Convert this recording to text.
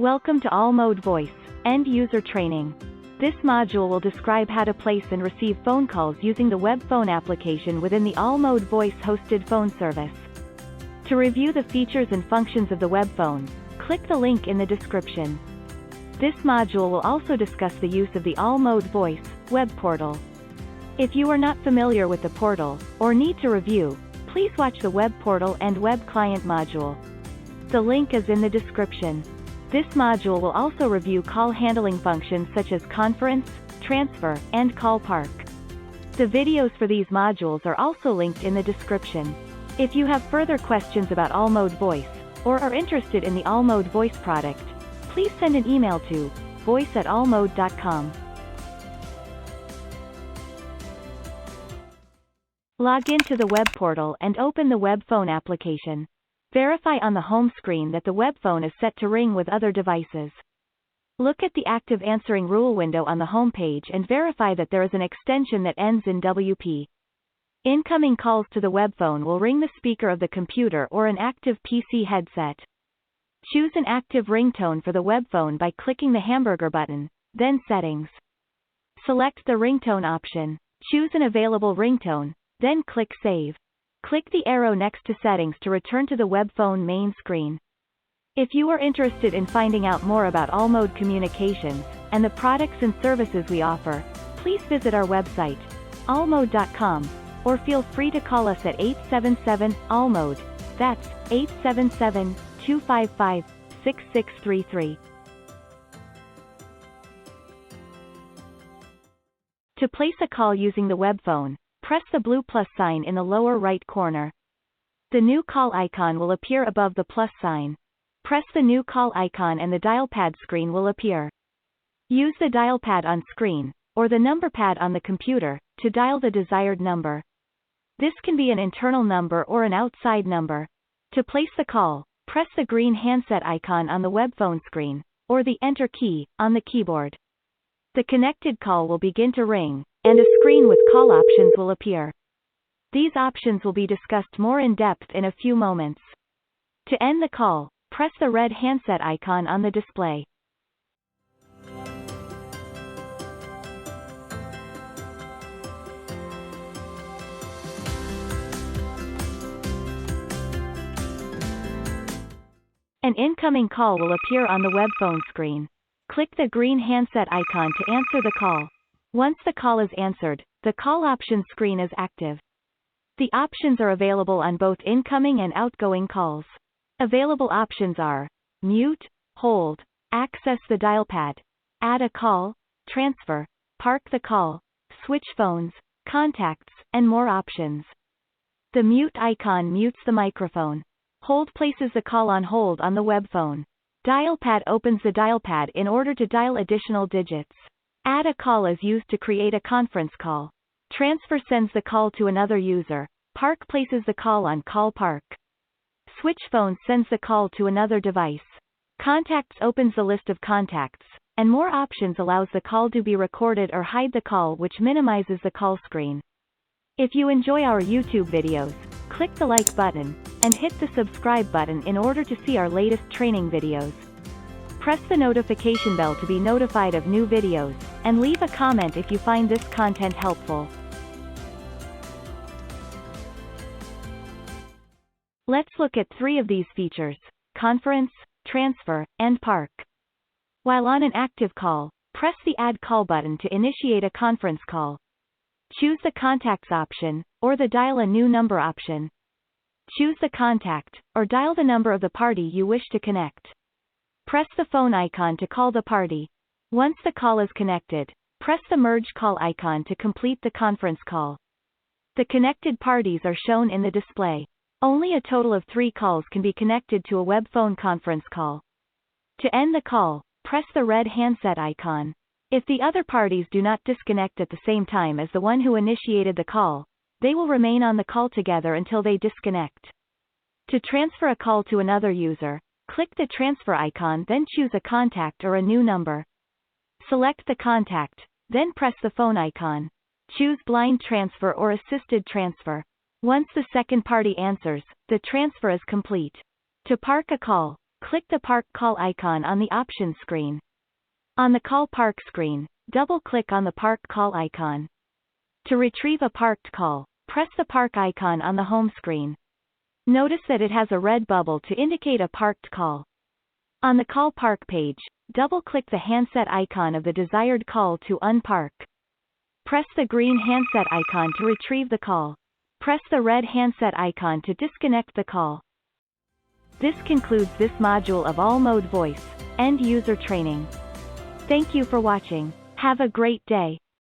Welcome to All Mode Voice, End User Training. This module will describe how to place and receive phone calls using the Webphone application within the All Mode Voice hosted phone service. To review the features and functions of the Webphone, click the link in the description. This module will also discuss the use of the All Mode Voice web portal. If you are not familiar with the portal, or need to review, please watch the web portal and web client module. The link is in the description. This module will also review call handling functions such as conference, transfer, and call park. The videos for these modules are also linked in the description. If you have further questions about All Mode Voice, or are interested in the All Mode Voice product, please send an email to voice@allmode.com. Log into the web portal and open the Webphone application. Verify on the home screen that the Webphone is set to ring with other devices. Look at the active answering rule window on the home page and verify that there is an extension that ends in WP. Incoming calls to the Webphone will ring the speaker of the computer or an active PC headset. Choose an active ringtone for the Webphone by clicking the hamburger button, then Settings. Select the ringtone option. Choose an available ringtone, then click Save. Click the arrow next to Settings to return to the Webphone main screen. If you are interested in finding out more about All Mode Communications, and the products and services we offer, please visit our website, allmode.com, or feel free to call us at 877-ALL-MODE, that's 877-255-6633. To place a call using the Webphone, press the blue plus sign in the lower right corner. The new call icon will appear above the plus sign. Press the new call icon and the dial pad screen will appear. Use the dial pad on screen, or the number pad on the computer, to dial the desired number. This can be an internal number or an outside number. To place the call, press the green handset icon on the Webphone screen, or the Enter key, on the keyboard. The connected call will begin to ring, and a screen with call options will appear. These options will be discussed more in depth in a few moments. To end the call, press the red handset icon on the display. An incoming call will appear on the Webphone screen. Click the green handset icon to answer the call. Once the call is answered, the call options screen is active. The options are available on both incoming and outgoing calls. Available options are mute, hold, access the dial pad, add a call, transfer, park the call, switch phones, contacts, and more options. The mute icon mutes the microphone. Hold places the call on hold on the Webphone. Dial pad opens the dial pad in order to dial additional digits. Add a call is used to create a conference call. Transfer sends the call to another user. Park places the call on call park. Switch phone sends the call to another device. Contacts opens the list of contacts, and more options allows the call to be recorded or hide the call, which minimizes the call screen. If you enjoy our YouTube videos, click the like button, and hit the subscribe button in order to see our latest training videos. Press the notification bell to be notified of new videos, and leave a comment if you find this content helpful. Let's look at 3 of these features: conference, transfer, and park. While on an active call, press the Add Call button to initiate a conference call. Choose the Contacts option, or the Dial a New Number option. Choose the contact, or dial the number of the party you wish to connect. Press the phone icon to call the party. Once the call is connected, press the Merge Call icon to complete the conference call. The connected parties are shown in the display. Only a total of 3 calls can be connected to a Webphone conference call. To end the call, press the red handset icon. If the other parties do not disconnect at the same time as the one who initiated the call, they will remain on the call together until they disconnect. To transfer a call to another user, click the transfer icon, then choose a contact or a new number. Select the contact, then press the phone icon. Choose blind transfer or assisted transfer. Once the second party answers, the transfer is complete. To park a call, click the park call icon on the options screen. On the call park screen, double-click on the park call icon. To retrieve a parked call, press the park icon on the home screen. Notice that it has a red bubble to indicate a parked call. On the call park page, double-click the handset icon of the desired call to unpark. Press the green handset icon to retrieve the call. Press the red handset icon to disconnect the call. This concludes this module of All Mode Voice, End User Training. Thank you for watching. Have a great day.